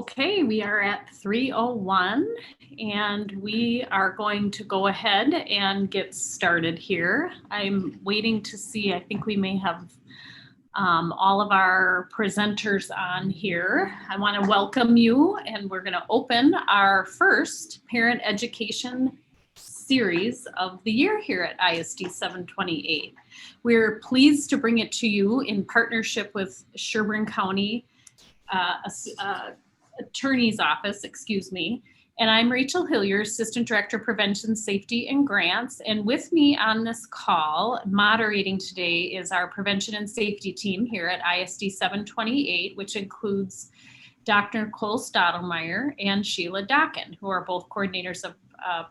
Okay, we are at 3:01 and we are going to go ahead and get started here. I'm waiting to see, I think we may have all of our presenters on here. I want to welcome you, and we're going to open our first parent education series of the year here at ISD 728. We're pleased to bring it to you in partnership with Sherburne County Attorney's Office, and I'm Rachel Hillier, Assistant Director, Prevention, Safety, and Grants. And with me on this call, moderating today, is our Prevention and Safety team here at ISD 728, which includes Dr. Nicole Stottlemyre and Sheila Docken, who are both coordinators of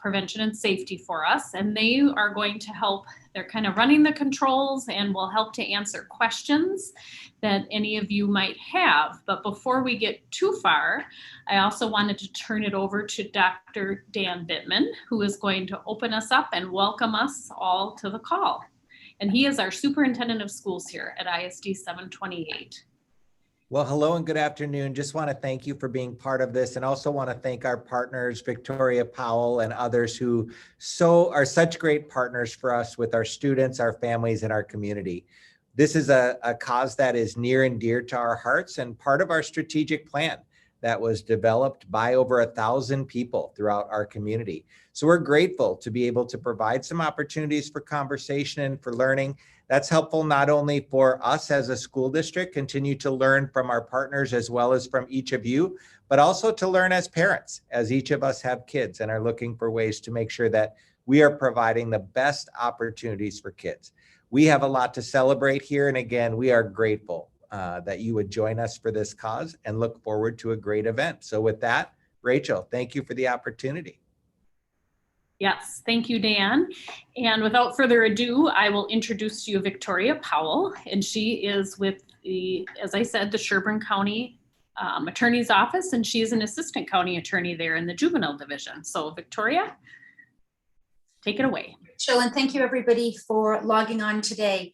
prevention and safety for us. And they are going to help, they're kind of running the controls and will help to answer questions that any of you might have. But before we get too far, I also wanted to turn it over to Dr. Dan Bittman, who is going to open us up and welcome us all to the call. And he is our Superintendent of Schools here at ISD 728. Well, hello and good afternoon. Just want to thank you for being part of this, and also want to thank our partners, Victoria Powell and others who are such great partners for us with our students, our families, and our community. This is a cause that is near and dear to our hearts and part of our strategic plan that was developed by over 1,000 people throughout our community. So we're grateful to be able to provide some opportunities for conversation and for learning. That's helpful not only for us as a school district, continue to learn from our partners as well as from each of you, but also to learn as parents, as each of us have kids and are looking for ways to make sure that we are providing the best opportunities for kids. We have a lot to celebrate here. And again, we are grateful that you would join us for this cause and look forward to a great event. So with that, Rachel, thank you for the opportunity. Yes, thank you, Dan. And without further ado, I will introduce to you Victoria Powell, and she is with as I said, the Sherburne County Attorney's Office, and she is an Assistant County Attorney there in the Juvenile Division. So Victoria, take it away. Rachel, and thank you everybody for logging on today.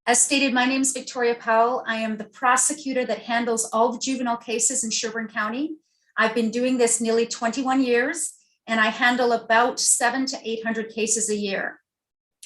As stated, my name is Victoria Powell. I am the prosecutor that handles all the juvenile cases in Sherburne County. I've been doing this nearly 21 years, and I handle about 700 to 800 cases a year.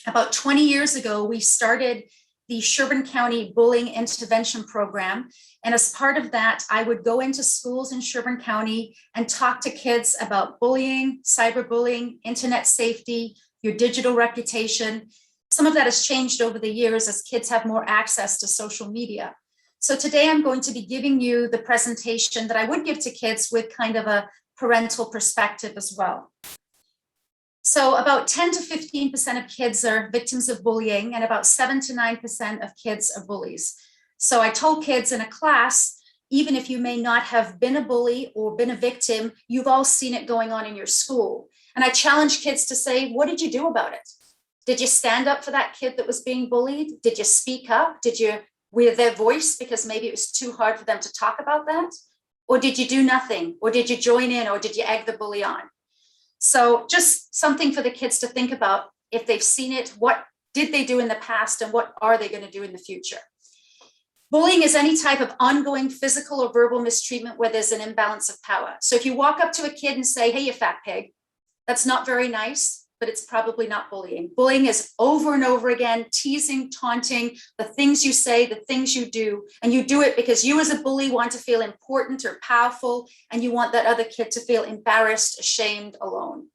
About 20 years ago, we started the Sherburne County Bullying Intervention Program. And as part of that, I would go into schools in Sherburne County and talk to kids about bullying, cyberbullying, internet safety, your digital reputation. Some of that has changed over the years as kids have more access to social media. So today I'm going to be giving you the presentation that I would give to kids with kind of a parental perspective as well. So about 10 to 15% of kids are victims of bullying, and about 7 to 9% of kids are bullies. So I told kids in a class, even if you may not have been a bully or been a victim, you've all seen it going on in your school. And I challenged kids to say, what did you do about it? Did you stand up for that kid that was being bullied? Did you speak up? Did you wear their voice because maybe it was too hard for them to talk about that? Or did you do nothing? Or did you join in? Or did you egg the bully on? So just something for the kids to think about. If they've seen it, what did they do in the past and what are they going to do in the future? Bullying is any type of ongoing physical or verbal mistreatment where there's an imbalance of power. So if you walk up to a kid and say, hey, you fat pig, that's not very nice, but it's probably not bullying. Bullying is over and over again, teasing, taunting, the things you say, the things you do, and you do it because you as a bully want to feel important or powerful, and you want that other kid to feel embarrassed, ashamed, alone.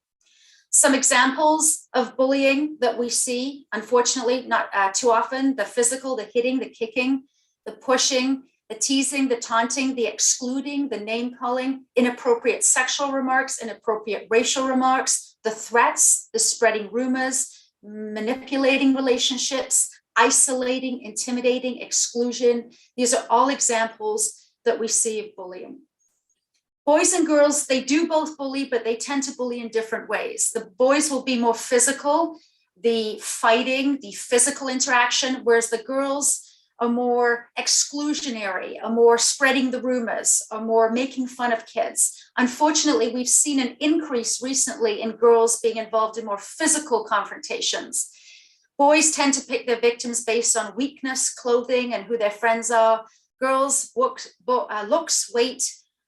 Some examples of bullying that we see, unfortunately, not too often: the physical, the hitting, the kicking, the pushing, the teasing, the taunting, the excluding, the name calling, inappropriate sexual remarks, inappropriate racial remarks, the threats, the spreading rumors, manipulating relationships, isolating, intimidating, exclusion. These are all examples that we see of bullying. Boys and girls, they do both bully, but they tend to bully in different ways. The boys will be more physical, the fighting, the physical interaction, whereas the girls are more exclusionary, are more spreading the rumors, are more making fun of kids. Unfortunately, we've seen an increase recently in girls being involved in more physical confrontations. Boys tend to pick their victims based on weakness, clothing, and who their friends are. Girls, looks, weight,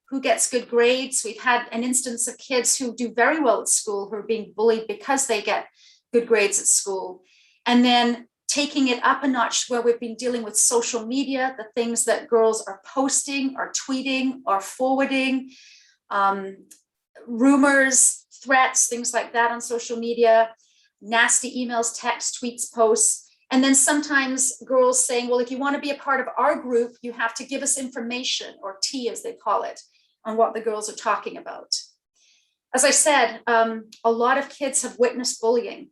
who gets good grades. We've had an instance of kids who do very well at school who are being bullied because they get good grades at school. And then taking it up a notch where we've been dealing with social media, the things that girls are posting or tweeting or forwarding, rumors, threats, things like that on social media, nasty emails, texts, tweets, posts. And then sometimes girls saying, well, if you want to be a part of our group, you have to give us information, or tea as they call it, on what the girls are talking about. As I said, a lot of kids have witnessed bullying.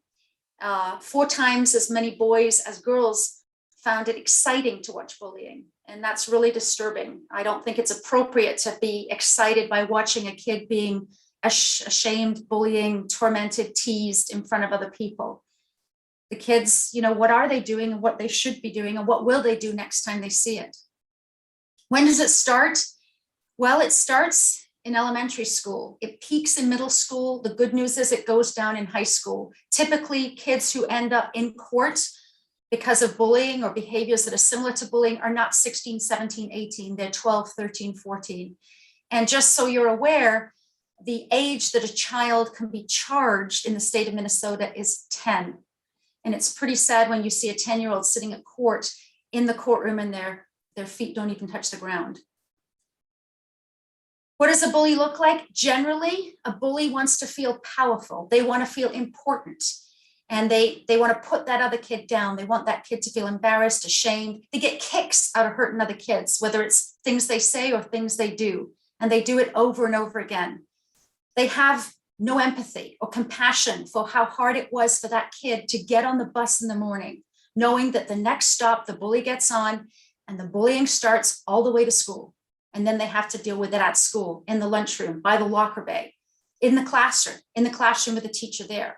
4 times as many boys as girls found it exciting to watch bullying. And that's really disturbing. I don't think it's appropriate to be excited by watching a kid being ashamed, bullying, tormented, teased in front of other people. The kids, what are they doing and what they should be doing and what will they do next time they see it? When does it start? Well, it starts in elementary school. It peaks in middle school. The good news is it goes down in high school. Typically, kids who end up in court because of bullying or behaviors that are similar to bullying are not 16, 17, 18. They're 12, 13, 14. And just so you're aware, the age that a child can be charged in the state of Minnesota is 10. And it's pretty sad when you see a 10-year-old sitting at court in the courtroom and their feet don't even touch the ground. What does a bully look like? Generally, a bully wants to feel powerful. They want to feel important. And they want to put that other kid down. They want that kid to feel embarrassed, ashamed. They get kicks out of hurting other kids, whether it's things they say or things they do. And they do it over and over again. They have no empathy or compassion for how hard it was for that kid to get on the bus in the morning, knowing that the next stop the bully gets on and the bullying starts all the way to school. And then they have to deal with it at school, in the lunchroom, by the locker bay, in the classroom with the teacher there.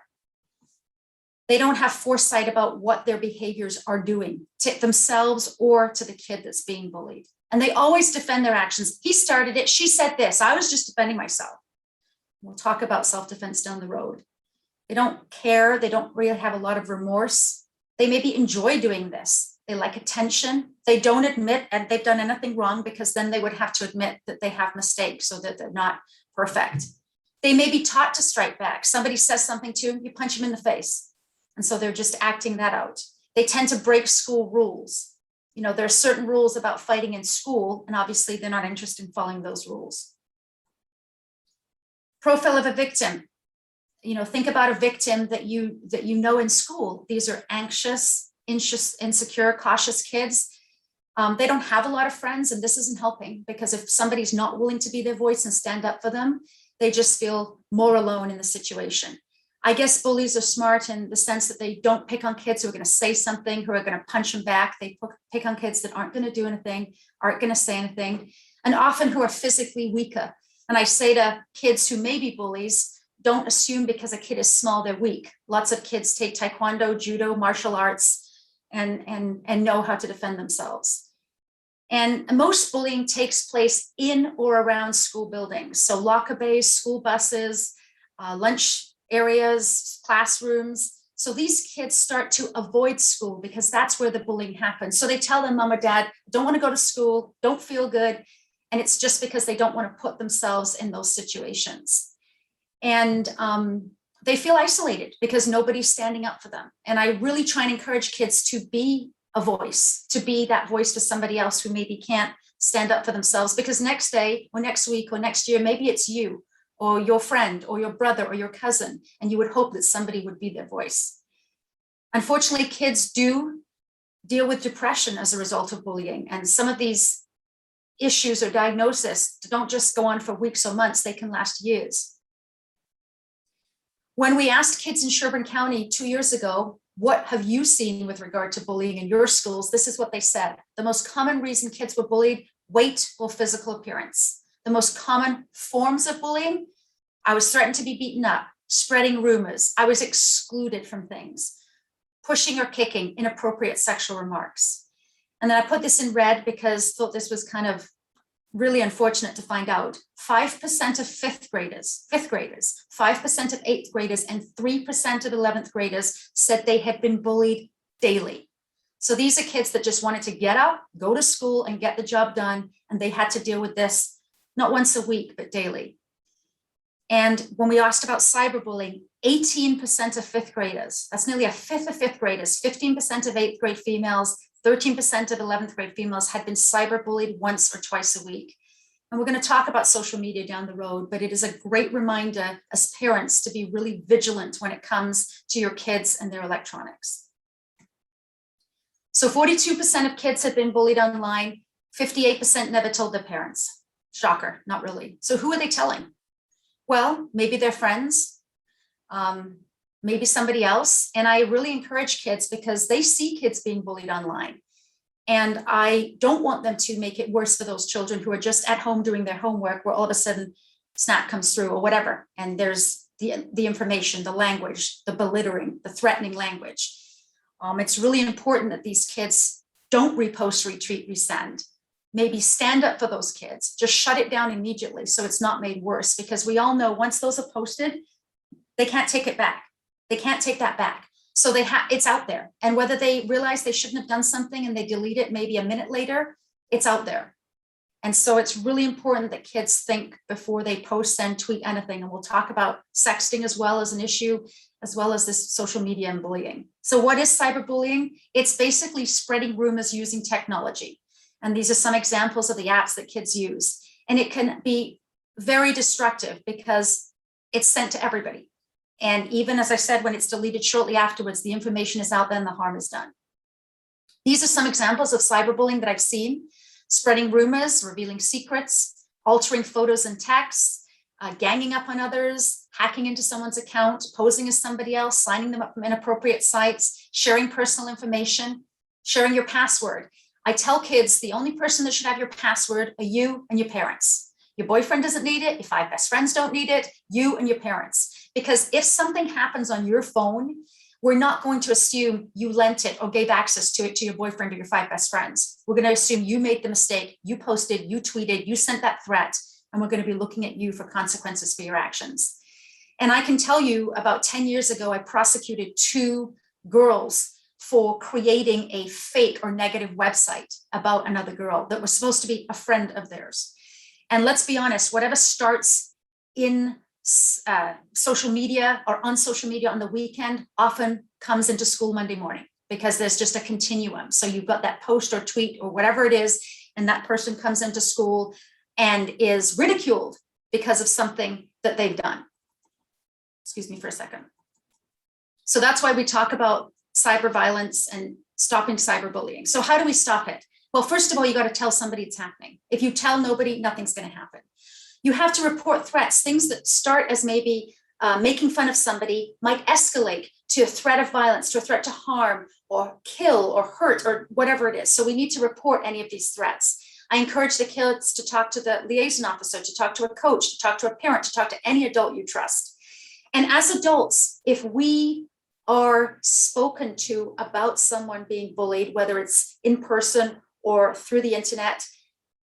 They don't have foresight about what their behaviors are doing to themselves or to the kid that's being bullied. And they always defend their actions. He started it. She said this. I was just defending myself. We'll talk about self-defense down the road. They don't care. They don't really have a lot of remorse. They maybe enjoy doing this. They like attention. They don't admit and they've done anything wrong, because then they would have to admit that they have mistakes, so that they're not perfect. They may be taught to strike back. Somebody says something to them, you punch them in the face. And so they're just acting that out. They tend to break school rules. There are certain rules about fighting in school, and obviously they're not interested in following those rules. Profile of a victim. Think about a victim that you know in school. These are anxious, insecure, cautious kids. They don't have a lot of friends, and this isn't helping, because if somebody's not willing to be their voice and stand up for them, they just feel more alone in the situation. I guess bullies are smart in the sense that they don't pick on kids who are going to say something, who are going to punch them back. They pick on kids that aren't going to do anything, aren't going to say anything, and often who are physically weaker. And I say to kids who may be bullies, don't assume because a kid is small, they're weak. Lots of kids take taekwondo, judo, martial arts, and know how to defend themselves. And most bullying takes place in or around school buildings. So locker bays, school buses, lunch areas, classrooms. So these kids start to avoid school because that's where the bullying happens. So they tell their mom or dad, don't want to go to school, don't feel good. And it's just because they don't want to put themselves in those situations. And they feel isolated because nobody's standing up for them. And I really try and encourage kids to be a voice, to be that voice for somebody else who maybe can't stand up for themselves, because next day or next week or next year, maybe it's you or your friend or your brother or your cousin, and you would hope that somebody would be their voice. Unfortunately, kids do deal with depression as a result of bullying. And some of these issues or diagnosis don't just go on for weeks or months, they can last years. When we asked kids in Sherburne County 2 years ago, what have you seen with regard to bullying in your schools? This is what they said. The most common reason kids were bullied, weight or physical appearance. The most common forms of bullying, I was threatened to be beaten up, spreading rumors, I was excluded from things, pushing or kicking, inappropriate sexual remarks. And then I put this in red because thought this was kind of really unfortunate to find out. 5% of fifth graders, 5% of eighth graders, and 3% of 11th graders said they had been bullied daily. So these are kids that just wanted to get up, go to school and get the job done. And they had to deal with this, not once a week, but daily. And when we asked about cyberbullying, 18% of fifth graders, that's nearly a fifth of fifth graders, 15% of eighth grade females, 13% of 11th grade females had been cyberbullied once or twice a week. And we're going to talk about social media down the road, but it is a great reminder as parents to be really vigilant when it comes to your kids and their electronics. So 42% of kids have been bullied online, 58% never told their parents. Shocker, not really. So who are they telling? Well, maybe their friends, maybe somebody else. And I really encourage kids because they see kids being bullied online. And I don't want them to make it worse for those children who are just at home doing their homework where all of a sudden Snap comes through or whatever. And there's the information, the language, the belittling, the threatening language. It's really important that these kids don't repost, retweet, resend. Maybe stand up for those kids, just shut it down immediately so it's not made worse, because we all know once those are posted, they can't take it back. They can't take that back. So it's out there. And whether they realize they shouldn't have done something and they delete it maybe a minute later, it's out there. And so it's really important that kids think before they post, send, tweet anything. And we'll talk about sexting as well as an issue, as well as this social media and bullying. So what is cyberbullying? It's basically spreading rumors using technology. And these are some examples of the apps that kids use. And it can be very destructive because it's sent to everybody. And even as I said, when it's deleted shortly afterwards, the information is out there and the harm is done. These are some examples of cyberbullying that I've seen: spreading rumors, revealing secrets, altering photos and texts, ganging up on others, hacking into someone's account, posing as somebody else, signing them up from inappropriate sites, sharing personal information, sharing your password. I tell kids the only person that should have your password are you and your parents. Your boyfriend doesn't need it. Your 5 best friends don't need it. You and your parents. Because if something happens on your phone, we're not going to assume you lent it or gave access to it to your boyfriend or your 5 best friends. We're going to assume you made the mistake, you posted, you tweeted, you sent that threat, and we're going to be looking at you for consequences for your actions. And I can tell you about 10 years ago, I prosecuted 2 girls for creating a fake or negative website about another girl that was supposed to be a friend of theirs. And let's be honest, whatever starts in social media or on social media on the weekend often comes into school Monday morning, because there's just a continuum. So you've got that post or tweet or whatever it is, and that person comes into school and is ridiculed because of something that they've done. Excuse me for a second. So that's why we talk about cyber violence and stopping cyberbullying. So how do we stop it? Well, first of all, you got to tell somebody it's happening. If you tell nobody, nothing's going to happen. You have to report threats. Things that start as maybe making fun of somebody might escalate to a threat of violence, to a threat to harm or kill or hurt or whatever it is. So we need to report any of these threats. I encourage the kids to talk to the liaison officer, to talk to a coach, to talk to a parent, to talk to any adult you trust. And as adults, if we are spoken to about someone being bullied, whether it's in person or through the internet,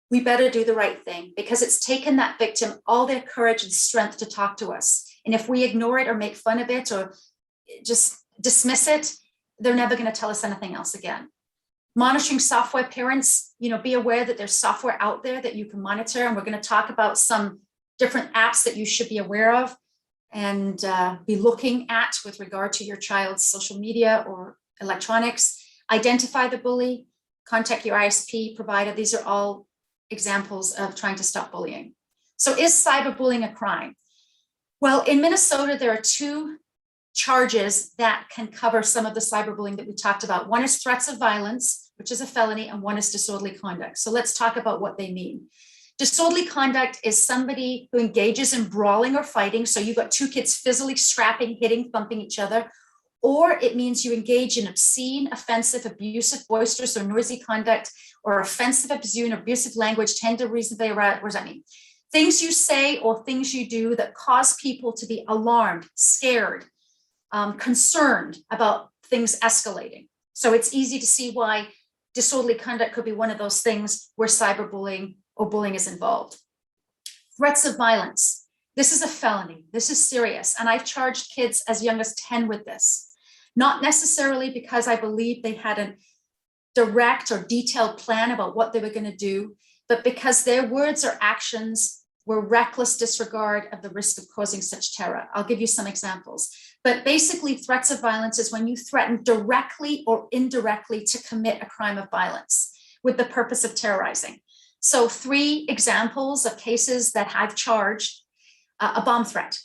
we better do the right thing, because it's taken that victim all their courage and strength to talk to us. And if we ignore it or make fun of it or just dismiss it, they're never going to tell us anything else again. Monitoring software, parents, be aware that there's software out there that you can monitor. And we're going to talk about some different apps that you should be aware of and be looking at with regard to your child's social media or electronics. Identify the bully, contact your ISP provider. These are all examples of trying to stop bullying. So is cyberbullying a crime? Well, in Minnesota, there are 2 charges that can cover some of the cyberbullying that we talked about. One is threats of violence, which is a felony, and one is disorderly conduct. So let's talk about what they mean. Disorderly conduct is somebody who engages in brawling or fighting. So you've got 2 kids physically scrapping, hitting, thumping each other. Or it means you engage in obscene, offensive, abusive, boisterous, or noisy conduct, or offensive, obscene, abusive language, tend to reasonably aroused. What does that mean? Things you say or things you do that cause people to be alarmed, scared, concerned about things escalating. So it's easy to see why disorderly conduct could be one of those things where cyberbullying or bullying is involved. Threats of violence. This is a felony. This is serious. And I've charged kids as young as 10 with this. Not necessarily because I believe they had a direct or detailed plan about what they were going to do, but because their words or actions were reckless disregard of the risk of causing such terror. I'll give you some examples. But basically, threats of violence is when you threaten directly or indirectly to commit a crime of violence with the purpose of terrorizing. So 3 examples of cases that I've charged: a bomb threat.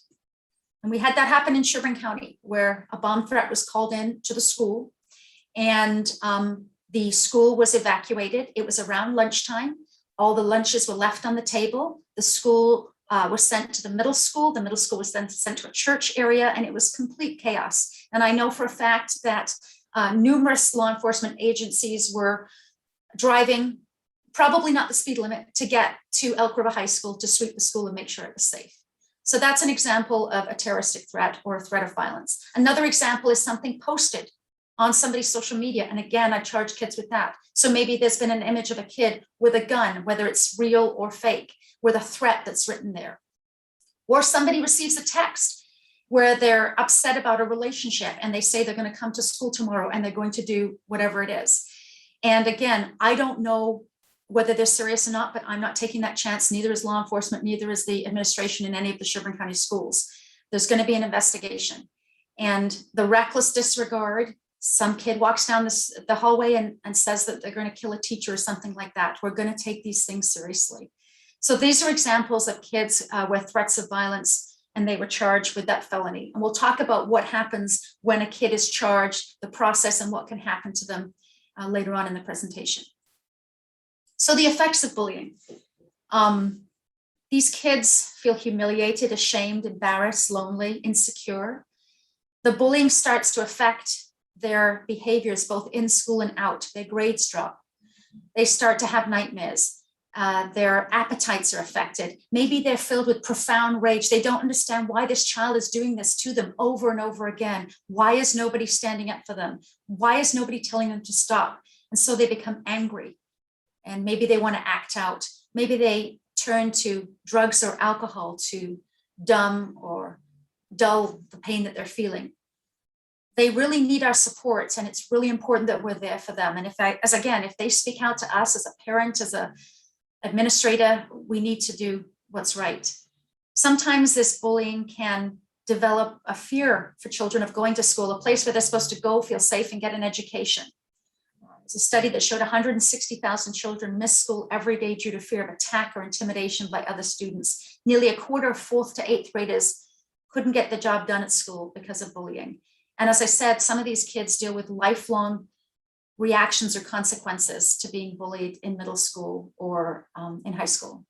And we had that happen in Sherburne County, where a bomb threat was called in to the school, and the school was evacuated. It was around lunchtime. All the lunches were left on the table. The school was sent to the middle school. The middle school was then sent to a church area, and it was complete chaos. And I know for a fact that numerous law enforcement agencies were driving, probably not the speed limit, to get to Elk River High School to sweep the school and make sure it was safe. So that's an example of a terroristic threat or a threat of violence. Another example is something posted on somebody's social media. And again, I charge kids with that. So maybe there's been an image of a kid with a gun, whether it's real or fake, with a threat that's written there. Or somebody receives a text where they're upset about a relationship and they say they're going to come to school tomorrow and they're going to do whatever it is. And again, I don't know whether they're serious or not, but I'm not taking that chance. Neither is law enforcement, neither is the administration in any of the Sherburne County schools. There's going to be an investigation. And the reckless disregard, some kid walks down the hallway and says that they're going to kill a teacher or something like that. We're going to take these things seriously. So these are examples of kids with threats of violence, and they were charged with that felony. And we'll talk about what happens when a kid is charged, the process, and what can happen to them later on in the presentation. So the effects of bullying. These kids feel humiliated, ashamed, embarrassed, lonely, insecure. The bullying starts to affect their behaviors both in school and out. Their grades drop. They start to have nightmares. Their appetites are affected. Maybe they're filled with profound rage. They don't understand why this child is doing this to them over and over again. Why is nobody standing up for them? Why is nobody telling them to stop? And so they become angry. And maybe they want to act out. Maybe they turn to drugs or alcohol to numb or dull the pain that they're feeling. They really need our support, and it's really important that we're there for them. And if they speak out to us as a parent, as an administrator, we need to do what's right. Sometimes this bullying can develop a fear for children of going to school, a place where they're supposed to go, feel safe, and get an education. There's a study that showed 160,000 children miss school every day due to fear of attack or intimidation by other students. Nearly a quarter of 4th to 8th graders couldn't get the job done at school because of bullying. And as I said, some of these kids deal with lifelong reactions or consequences to being bullied in middle school or in high school.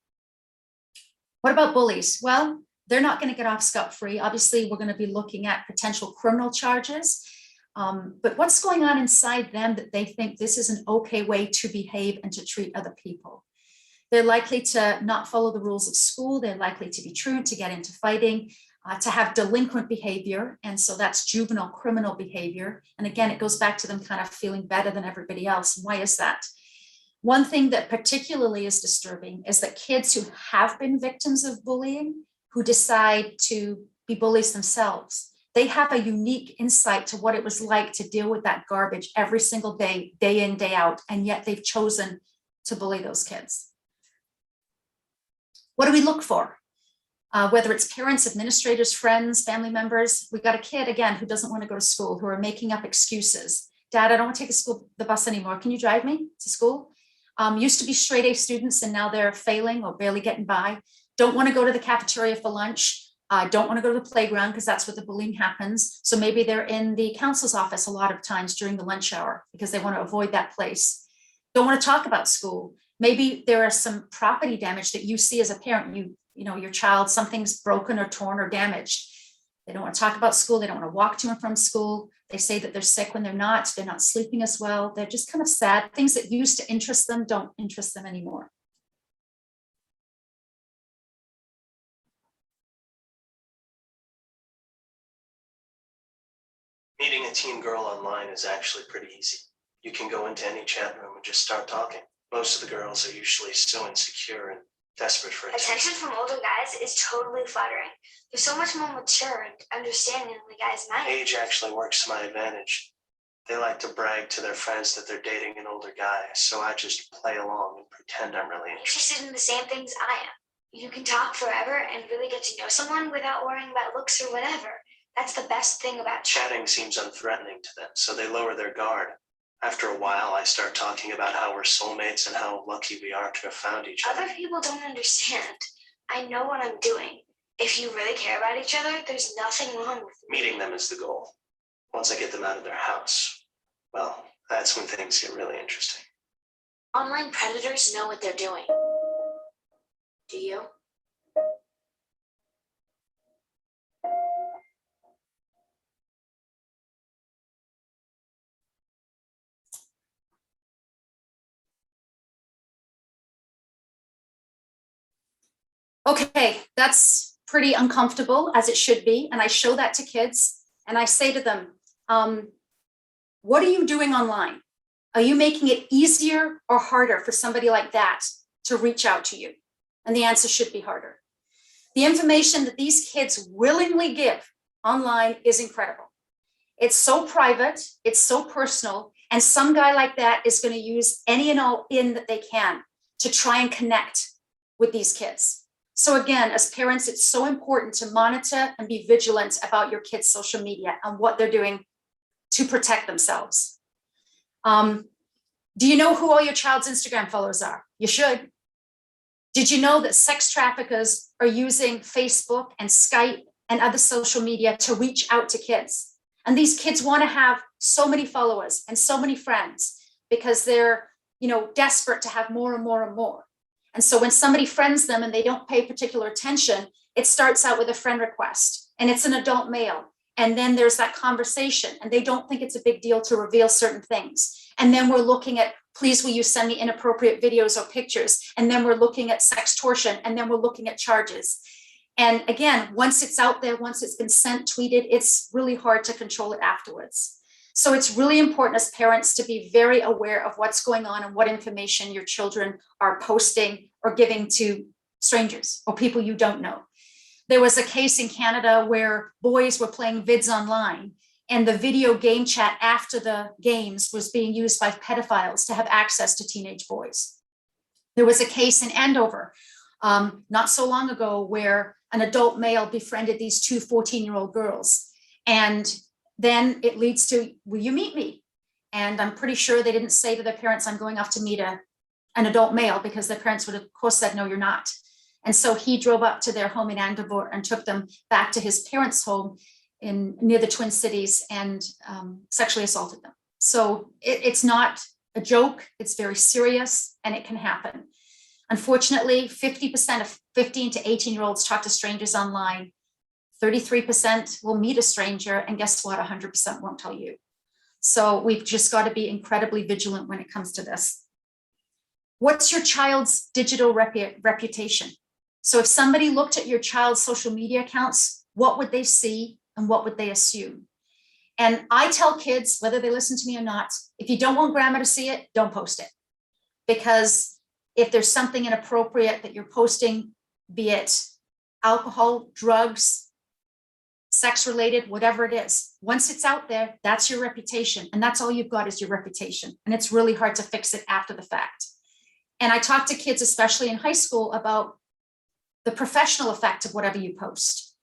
What about bullies? Well, they're not going to get off scot-free. Obviously, we're going to be looking at potential criminal charges. But what's going on inside them that they think this is an okay way to behave and to treat other people? They're likely to not follow the rules of school. They're likely to be truant, to get into fighting, to have delinquent behavior. And so that's juvenile criminal behavior. And again, it goes back to them kind of feeling better than everybody else. Why is that? One thing that particularly is disturbing is that kids who have been victims of bullying, who decide to be bullies themselves, they have a unique insight to what it was like to deal with that garbage every single day, day in, day out, and yet they've chosen to bully those kids. What do we look for? Whether it's parents, administrators, friends, family members, we got a kid, again, who doesn't want to go to school, who are making up excuses. Dad, I don't want to take the bus anymore. Can you drive me to school? Used to be straight A students, and now they're failing or barely getting by. Don't want to go to the cafeteria for lunch. Don't want to go to the playground because that's where the bullying happens. So maybe they're in the counselor's office a lot of times during the lunch hour because they want to avoid that place. Don't want to talk about school. Maybe there are some property damage that you see as a parent. You know, your child, something's broken or torn or damaged. They don't want to talk about school. They don't want to walk to and from school. They say that they're sick when they're not sleeping as well. They're just kind of sad. Things that used to interest them don't interest them anymore. Meeting a teen girl online is actually pretty easy. You can go into any chat room and just start talking. Most of the girls are usually so insecure and desperate for attention from older guys is totally flattering. They're so much more mature and understanding than the guys my age. Age actually works to my advantage. They like to brag to their friends that they're dating an older guy, so I just play along and pretend I'm really interested in the same things I am. you can talk forever and really get to know someone without worrying about looks or whatever. That's the best thing about Chatting seems unthreatening to them, so they lower their guard. After a while, I start talking about how we're soulmates and how lucky we are to have found each other. Other people don't understand. I know what I'm doing. If you really care about each other, there's nothing wrong with Meeting them is the goal. Once I get them out of their house, well, that's when things get really interesting. Online predators know what they're doing. Do you? Okay, that's pretty uncomfortable, as it should be. And I show that to kids and I say to them, what are you doing online? Are you making it easier or harder for somebody like that to reach out to you? And the answer should be harder. The information that these kids willingly give online is incredible. It's so private, it's so personal, and some guy like that is going to use any and all in that they can to try and connect with these kids. So again, as parents, it's so important to monitor and be vigilant about your kids' social media and what they're doing to protect themselves. Do you know who all your child's Instagram followers are? You should. Did you know that sex traffickers are using Facebook and Skype and other social media to reach out to kids? And these kids want to have so many followers and so many friends because they're, desperate to have more and more and more. And so when somebody friends them and they don't pay particular attention, it starts out with a friend request and it's an adult male. And then there's that conversation and they don't think it's a big deal to reveal certain things. And then we're looking at, please, will you send me inappropriate videos or pictures? And then we're looking at sextortion and then we're looking at charges. And again, once it's out there, once it's been sent, tweeted, it's really hard to control it afterwards. So it's really important as parents to be very aware of what's going on and what information your children are posting or giving to strangers or people you don't know. There was a case in Canada where boys were playing vids online and the video game chat after the games was being used by pedophiles to have access to teenage boys. There was a case in Andover not so long ago where an adult male befriended these two 14-year-old girls. And then it leads to, will you meet me? And I'm pretty sure they didn't say to their parents, I'm going off to meet an adult male, because their parents would have, of course, said, no, you're not. And so he drove up to their home in Andover and took them back to his parents' home near the Twin Cities and sexually assaulted them. So it's not a joke, it's very serious, and it can happen. Unfortunately, 50% of 15 to 18-year-olds talk to strangers online. 33% will meet a stranger, and guess what? 100% won't tell you. So we've just got to be incredibly vigilant when it comes to this. What's your child's digital reputation? So if somebody looked at your child's social media accounts, what would they see and what would they assume? And I tell kids, whether they listen to me or not, if you don't want grandma to see it, don't post it. Because if there's something inappropriate that you're posting, be it alcohol, drugs, sex related, whatever it is, once it's out there, that's your reputation. And that's all you've got is your reputation. And it's really hard to fix it after the fact. And I talk to kids, especially in high school, about the professional effect of whatever you post.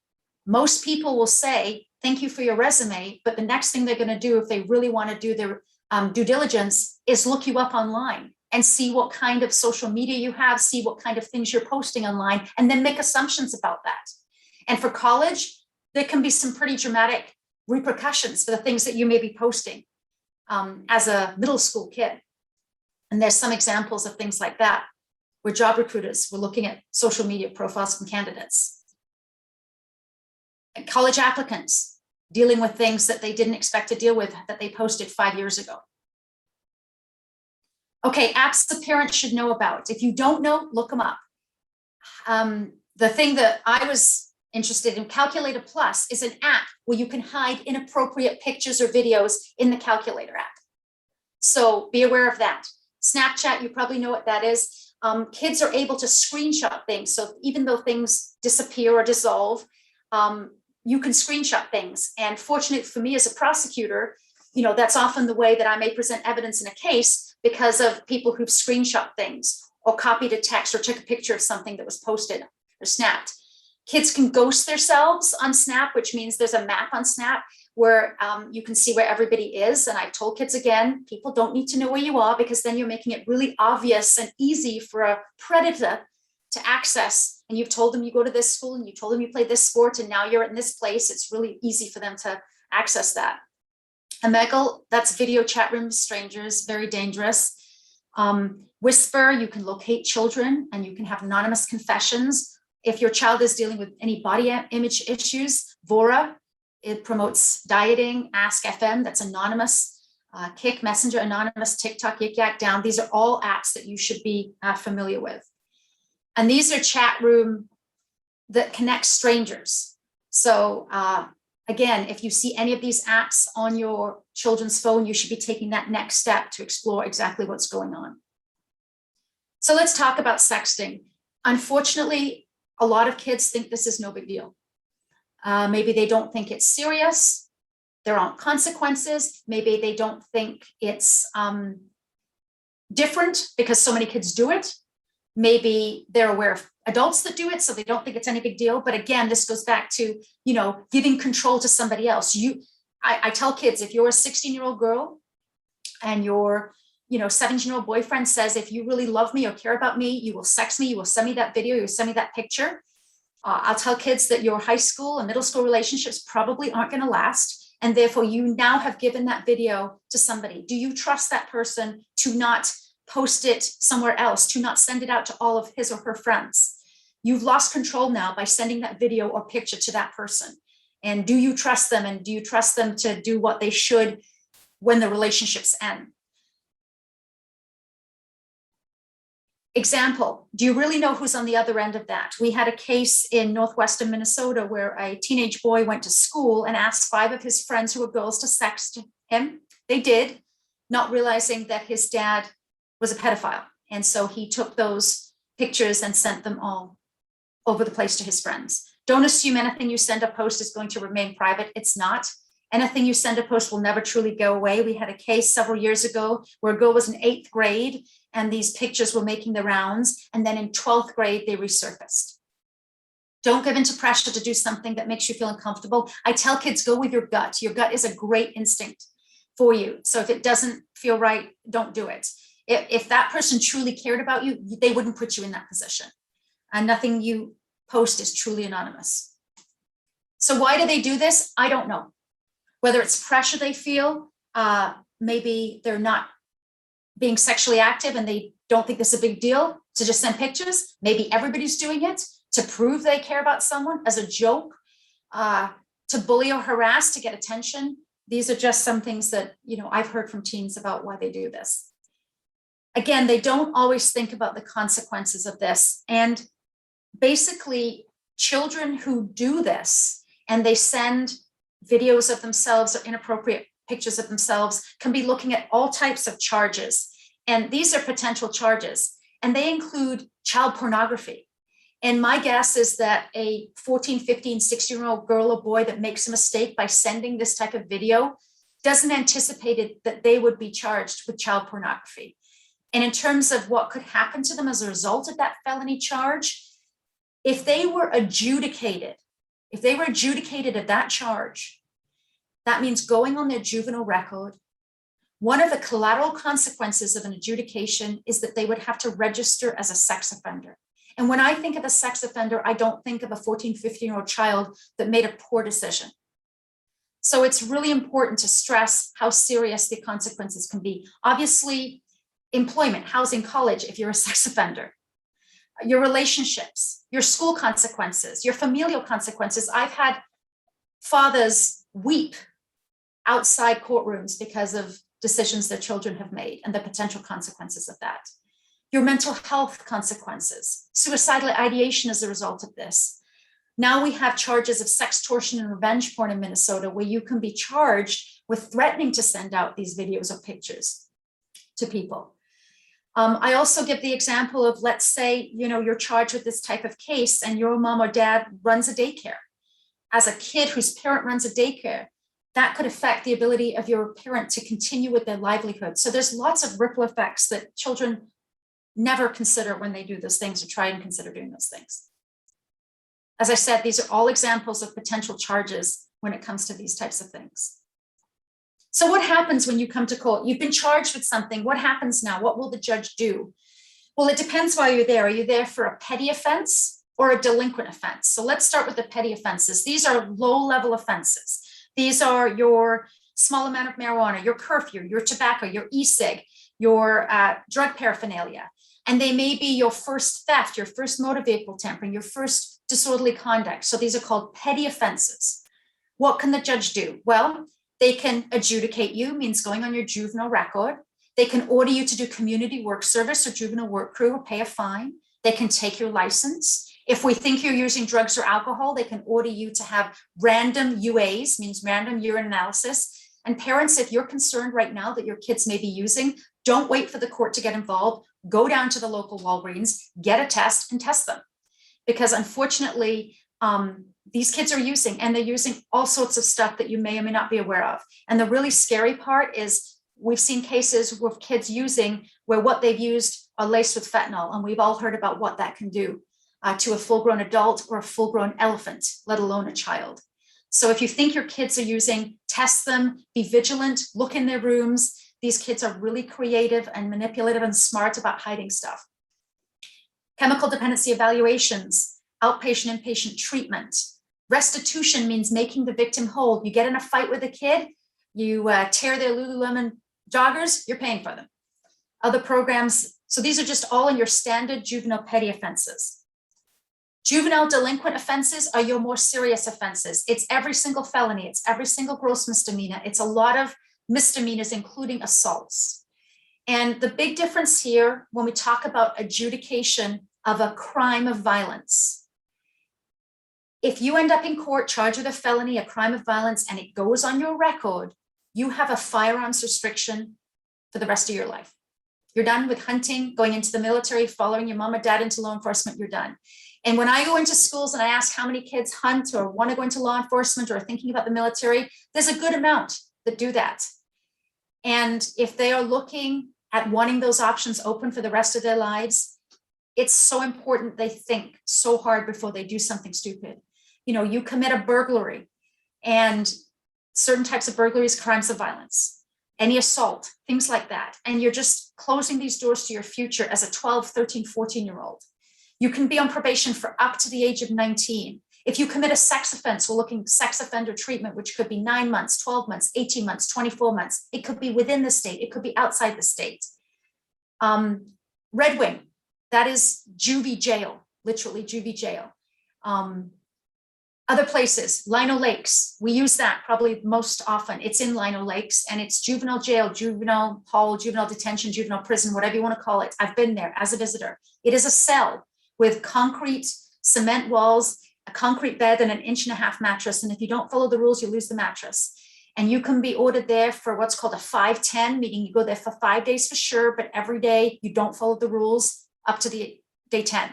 Most people will say, thank you for your resume, but the next thing they're going to do if they really want to do their due diligence is look you up online and see what kind of social media you have, see what kind of things you're posting online, and then make assumptions about that. And for college, there can be some pretty dramatic repercussions for the things that you may be posting as a middle school kid. And there's some examples of things like that, where job recruiters were looking at social media profiles from candidates. And college applicants dealing with things that they didn't expect to deal with that they posted 5 years ago. Okay, apps the parents should know about. If you don't know, look them up. The thing that I was interested in, Calculator Plus, is an app where you can hide inappropriate pictures or videos in the Calculator app. So be aware of that. Snapchat, you probably know what that is. Kids are able to screenshot things. So even though things disappear or dissolve, you can screenshot things. And fortunate for me as a prosecutor, that's often the way that I may present evidence in a case, because of people who've screenshot things or copied a text or took a picture of something that was posted or snapped. Kids can ghost themselves on Snap, which means there's a map on Snap where you can see where everybody is. And I've told kids again, people don't need to know where you are, because then you're making it really obvious and easy for a predator to access. And you've told them you go to this school and you told them you play this sport and now you're in this place. It's really easy for them to access that. Omegle, that's video chat rooms, strangers, very dangerous. Whisper, you can locate children and you can have anonymous confessions. If your child is dealing with any body image issues. Vora, it promotes dieting. Ask FM, that's anonymous. Kik, Messenger, anonymous. TikTok, Yik Yak Down. These are all apps that you should be familiar with. And these are chat room that connect strangers. So again, if you see any of these apps on your children's phone, you should be taking that next step to explore exactly what's going on. So let's talk about sexting. Unfortunately, a lot of kids think this is no big deal. Maybe they don't think it's serious. There aren't consequences. Maybe they don't think it's different because so many kids do it. Maybe they're aware of adults that do it, so they don't think it's any big deal. But again, this goes back to, giving control to somebody else. I tell kids, if you're a 16-year-old girl and your 17-year-old boyfriend says, if you really love me or care about me, you will sex me, you will send me that video, you will send me that picture. I'll tell kids that your high school and middle school relationships probably aren't going to last. And therefore, you now have given that video to somebody. Do you trust that person to not post it somewhere else, to not send it out to all of his or her friends? You've lost control now by sending that video or picture to that person. And do you trust them? And do you trust them to do what they should when the relationships end? Example, do you really know who's on the other end of that? We had a case in northwestern Minnesota where a teenage boy went to school and asked 5 of his friends who were girls to sext him. They did, not realizing that his dad was a pedophile. And so he took those pictures and sent them all over the place to his friends. Don't assume anything you send a post is going to remain private. It's not. Anything you send a post will never truly go away. We had a case several years ago where a girl was in 8th grade and these pictures were making the rounds. And then in 12th grade, they resurfaced. Don't give into pressure to do something that makes you feel uncomfortable. I tell kids, go with your gut. Your gut is a great instinct for you. So if it doesn't feel right, don't do it. If that person truly cared about you, they wouldn't put you in that position. And nothing you post is truly anonymous. So why do they do this? I don't know. Whether it's pressure they feel, maybe they're not being sexually active and they don't think this is a big deal to just send pictures. Maybe everybody's doing it to prove they care about someone as a joke, to bully or harass to get attention. These are just some things that, I've heard from teens about why they do this. Again, they don't always think about the consequences of this. And basically, children who do this and they send videos of themselves or inappropriate pictures of themselves can be looking at all types of charges. And these are potential charges, and they include child pornography. And my guess is that a 14, 15, 16-year-old girl or boy that makes a mistake by sending this type of video doesn't anticipate that they would be charged with child pornography. And in terms of what could happen to them as a result of that felony charge, if they were adjudicated of that charge, that means going on their juvenile record. One of the collateral consequences of an adjudication is that they would have to register as a sex offender. And when I think of a sex offender, I don't think of a 14, 15-year-old child that made a poor decision. So it's really important to stress how serious the consequences can be. Obviously, employment, housing, college, if you're a sex offender, your relationships, your school consequences, your familial consequences. I've had fathers weep outside courtrooms because of decisions their children have made and the potential consequences of that. Your mental health consequences, suicidal ideation as a result of this. Now we have charges of sextortion and revenge porn in Minnesota, where you can be charged with threatening to send out these videos or pictures to people. I also give the example of, let's say, you're charged with this type of case and your mom or dad runs a daycare. As a kid whose parent runs a daycare, that could affect the ability of your parent to continue with their livelihood. So there's lots of ripple effects that children never consider when they do those things or try and consider doing those things. As I said, these are all examples of potential charges when it comes to these types of things. So what happens when you come to court? You've been charged with something. What happens now? What will the judge do? Well, it depends why you're there. Are you there for a petty offense or a delinquent offense? So let's start with the petty offenses. These are low-level offenses. These are your small amount of marijuana, your curfew, your tobacco, your e-cig, your drug paraphernalia. And they may be your first theft, your first motor vehicle tampering, your first disorderly conduct. So these are called petty offenses. What can the judge do? Well, they can adjudicate you, means going on your juvenile record. They can order you to do community work service or juvenile work crew or pay a fine. They can take your license. If we think you're using drugs or alcohol, they can order you to have random UAs, means random urine analysis. And parents, if you're concerned right now that your kids may be using, don't wait for the court to get involved. Go down to the local Walgreens, get a test and test them. Because unfortunately, these kids are using, and they're using all sorts of stuff that you may or may not be aware of. And the really scary part is we've seen cases with kids using where what they've used are laced with fentanyl. And we've all heard about what that can do to a full-grown adult or a full-grown elephant, let alone a child. So if you think your kids are using, test them, be vigilant, look in their rooms. These kids are really creative and manipulative and smart about hiding stuff. Chemical dependency evaluations, outpatient, inpatient treatment. Restitution means making the victim whole. You get in a fight with a kid, you tear their Lululemon joggers, you're paying for them. Other programs, so these are just all in your standard juvenile petty offenses. Juvenile delinquent offenses are your more serious offenses. It's every single felony, it's every single gross misdemeanor. It's a lot of misdemeanors, including assaults. And the big difference here, when we talk about adjudication of a crime of violence, if you end up in court charged with a felony, a crime of violence, and it goes on your record, you have a firearms restriction for the rest of your life. You're done with hunting, going into the military, following your mom or dad into law enforcement, you're done. And when I go into schools and I ask how many kids hunt or want to go into law enforcement or are thinking about the military, there's a good amount that do that. And if they are looking at wanting those options open for the rest of their lives, it's so important they think so hard before they do something stupid. You know, you commit a burglary, and certain types of burglaries, crimes of violence, any assault, things like that. And you're just closing these doors to your future as a 12, 13, 14-year-old. You can be on probation for up to the age of 19. If you commit a sex offense, we're looking sex offender treatment, which could be 9 months, 12 months, 18 months, 24 months. It could be within the state. It could be outside the state. Red Wing, that is juvie jail, literally juvie jail. Other places, Lino Lakes, we use that probably most often. It's in Lino Lakes, and it's juvenile jail, juvenile hall, juvenile detention, juvenile prison, whatever you want to call it. I've been there as a visitor. It is a cell with concrete cement walls, a concrete bed, and an 1.5 inch mattress. And if you don't follow the rules, you lose the mattress. And you can be ordered there for what's called a 5-10, meaning you go there for 5 days for sure, but every day you don't follow the rules up to the day 10.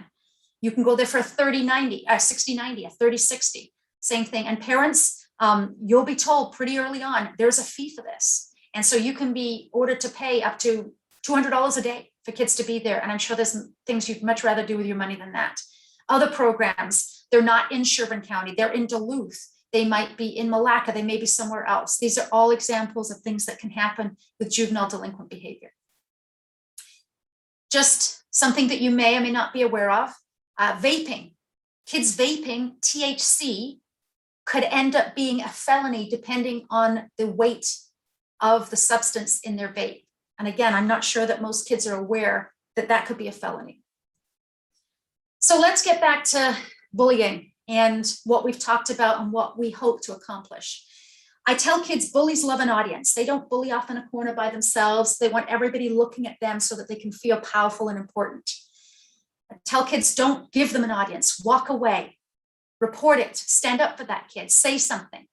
You can go there for a 30-90, a 60-90, a 30-60, same thing. And parents, you'll be told pretty early on, there's a fee for this. And so you can be ordered to pay up to $200 a day for kids to be there. And I'm sure there's things you'd much rather do with your money than that. Other programs, they're not in Sherburne County, they're in Duluth. They might be in Malacca, they may be somewhere else. These are all examples of things that can happen with juvenile delinquent behavior. Just something that you may or may not be aware of, vaping. Kids vaping THC could end up being a felony depending on the weight of the substance in their vape. And again, I'm not sure that most kids are aware that that could be a felony. So let's get back to bullying and what we've talked about and what we hope to accomplish. I tell kids bullies love an audience. They don't bully off in a corner by themselves. They want everybody looking at them so that they can feel powerful and important. I tell kids don't give them an audience, walk away, report it, stand up for that kid, say something.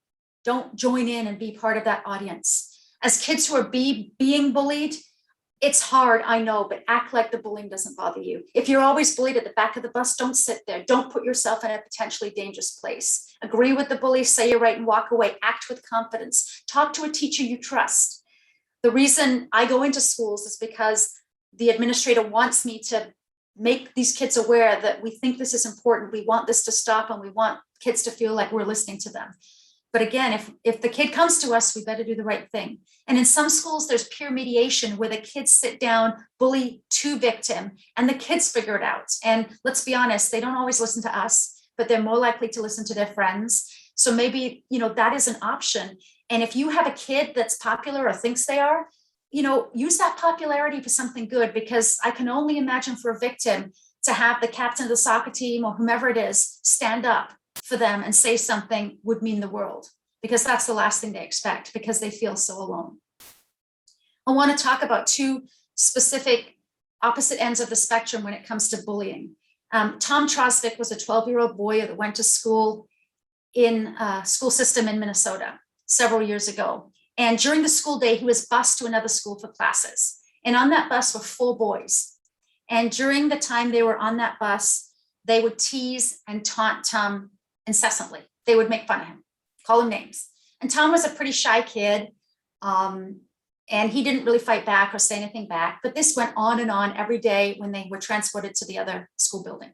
Don't join in and be part of that audience. As kids who are being bullied, it's hard, I know, but act like the bullying doesn't bother you. If you're always bullied at the back of the bus, don't sit there. Don't put yourself in a potentially dangerous place. Agree with the bully, say you're right and walk away. Act with confidence. Talk to a teacher you trust. The reason I go into schools is because the administrator wants me to make these kids aware that we think this is important, we want this to stop, and we want kids to feel like we're listening to them. But again, if the kid comes to us, we better do the right thing. And in some schools, there's peer mediation where the kids sit down, bully to victim, and the kids figure it out. And let's be honest, they don't always listen to us, but they're more likely to listen to their friends. So maybe, that is an option. And if you have a kid that's popular or thinks they are, use that popularity for something good, because I can only imagine for a victim to have the captain of the soccer team or whomever it is stand up for them and say something would mean the world, because that's the last thing they expect, because they feel so alone. I want to talk about two specific opposite ends of the spectrum when it comes to bullying. Tom Trosvik was a 12-year-old boy that went to school in a school system in Minnesota several years ago. And during the school day, he was bused to another school for classes. And on that bus were 4 boys. And during the time they were on that bus, they would tease and taunt Tom incessantly. They would make fun of him, call him names. And Tom was a pretty shy kid. And he didn't really fight back or say anything back. But this went on and on every day when they were transported to the other school building.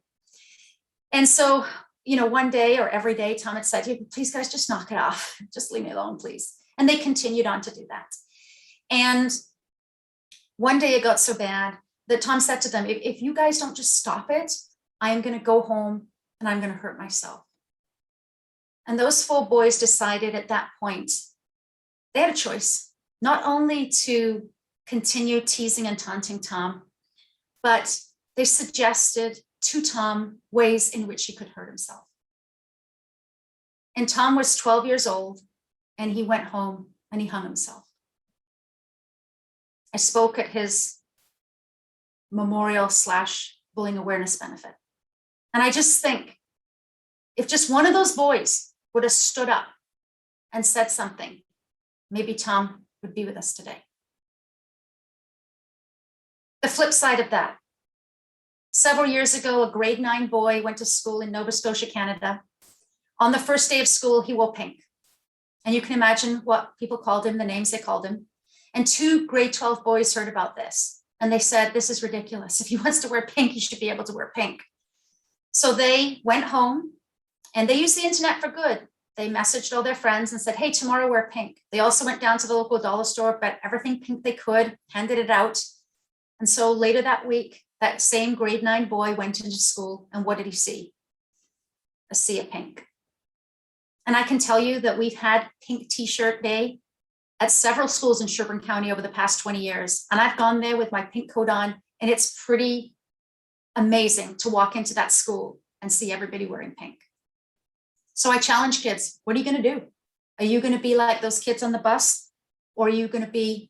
And so, one day or every day, Tom had said, please guys, just knock it off. Just leave me alone, please. And they continued on to do that. And one day it got so bad that Tom said to them, if you guys don't just stop it, I am going to go home and I'm going to hurt myself. And those 4 boys decided at that point, they had a choice, not only to continue teasing and taunting Tom, but they suggested to Tom ways in which he could hurt himself. And Tom was 12 years old, and he went home and he hung himself. I spoke at his memorial/bullying awareness benefit. And I just think, if just one of those boys would have stood up and said something, maybe Tom would be with us today. The flip side of that, several years ago, a grade 9 boy went to school in Nova Scotia, Canada. On the first day of school, he wore pink. And you can imagine what people called him, the names they called him. And 2 grade 12 boys heard about this. And they said, this is ridiculous. If he wants to wear pink, he should be able to wear pink. So they went home and they used the internet for good. They messaged all their friends and said, hey, tomorrow wear pink. They also went down to the local dollar store, bought everything pink they could, handed it out. And so later that week, that same grade 9 boy went into school, and what did he see? A sea of pink. And I can tell you that we've had Pink T-shirt Day at several schools in Sherburne County over the past 20 years. And I've gone there with my pink coat on, and it's pretty amazing to walk into that school and see everybody wearing pink. So I challenge kids, what are you going to do? Are you going to be like those kids on the bus? Or are you going to be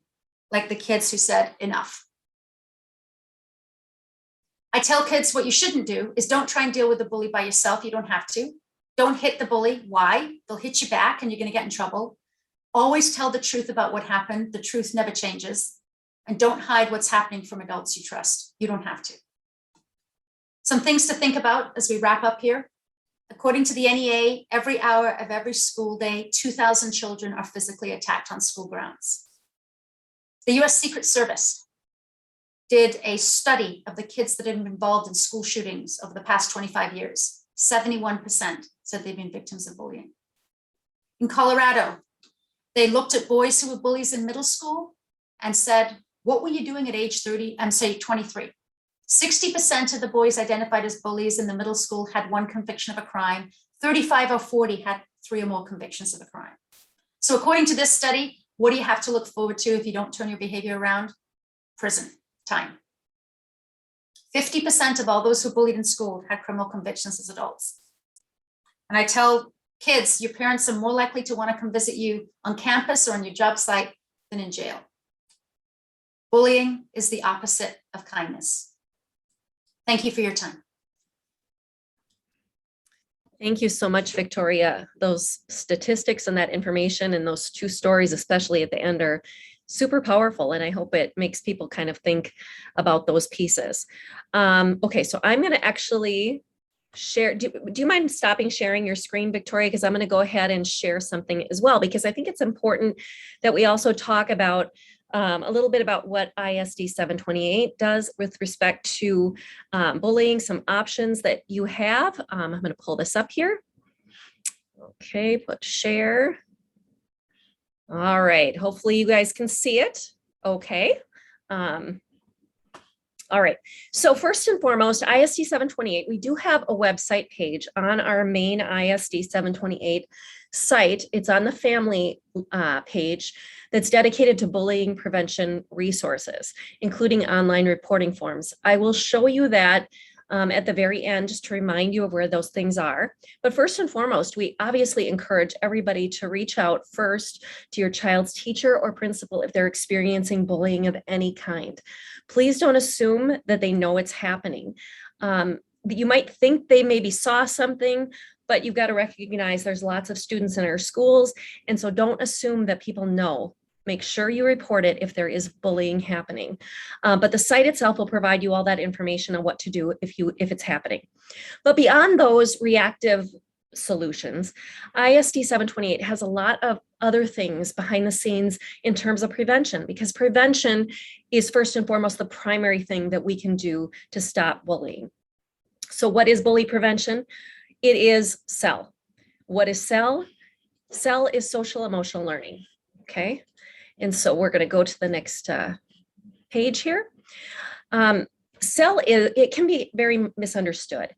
like the kids who said enough? I tell kids what you shouldn't do is don't try and deal with the bully by yourself. You don't have to. Don't hit the bully. Why? They'll hit you back and you're going to get in trouble. Always tell the truth about what happened. The truth never changes. And don't hide what's happening from adults you trust. You don't have to. Some things to think about as we wrap up here. According to the NEA, every hour of every school day, 2,000 children are physically attacked on school grounds. The US Secret Service did a study of the kids that had been involved in school shootings over the past 25 years. 71% said they'd been victims of bullying. In Colorado, they looked at boys who were bullies in middle school and said, what were you doing at age 23? 60% of the boys identified as bullies in the middle school had 1 conviction of a crime. 35 or 40 had 3 or more convictions of a crime. So according to this study, what do you have to look forward to if you don't turn your behavior around? Prison time. 50% of all those who bullied in school had criminal convictions as adults. And I tell kids, your parents are more likely to want to come visit you on campus or on your job site than in jail. Bullying is the opposite of kindness. Thank you for your time. Thank you so much, Victoria. Those statistics and that information and those 2 stories, especially at the end, are super powerful. And I hope it makes people kind of think about those pieces. Okay, so I'm going to actually share. Do you mind stopping sharing your screen, Victoria? Because I'm going to go ahead and share something as well, because I think it's important that we also talk about A little bit about what ISD 728 does with respect to bullying, some options that you have. I'm going to pull this up here. Okay, put share. All right, hopefully you guys can see it. Okay. All right, so first and foremost, ISD 728, we do have a website page on our main ISD 728 site. It's on the family page that's dedicated to bullying prevention resources, including online reporting forms. I will show you that at the very end, just to remind you of where those things are. But first and foremost, we obviously encourage everybody to reach out first to your child's teacher or principal if they're experiencing bullying of any kind. Please don't assume that they know it's happening. You might think they maybe saw something, but you've got to recognize there's lots of students in our schools. And so don't assume that people know. Make sure you report it if there is bullying happening. But the site itself will provide you all that information on what to do if it's happening. But beyond those reactive solutions, ISD 728 has a lot of other things behind the scenes in terms of prevention, because prevention is first and foremost the primary thing that we can do to stop bullying. So what is bully prevention? It is SEL. What is SEL? SEL is social emotional learning, okay? And so we're going to go to the next page here. SEL it can be very misunderstood,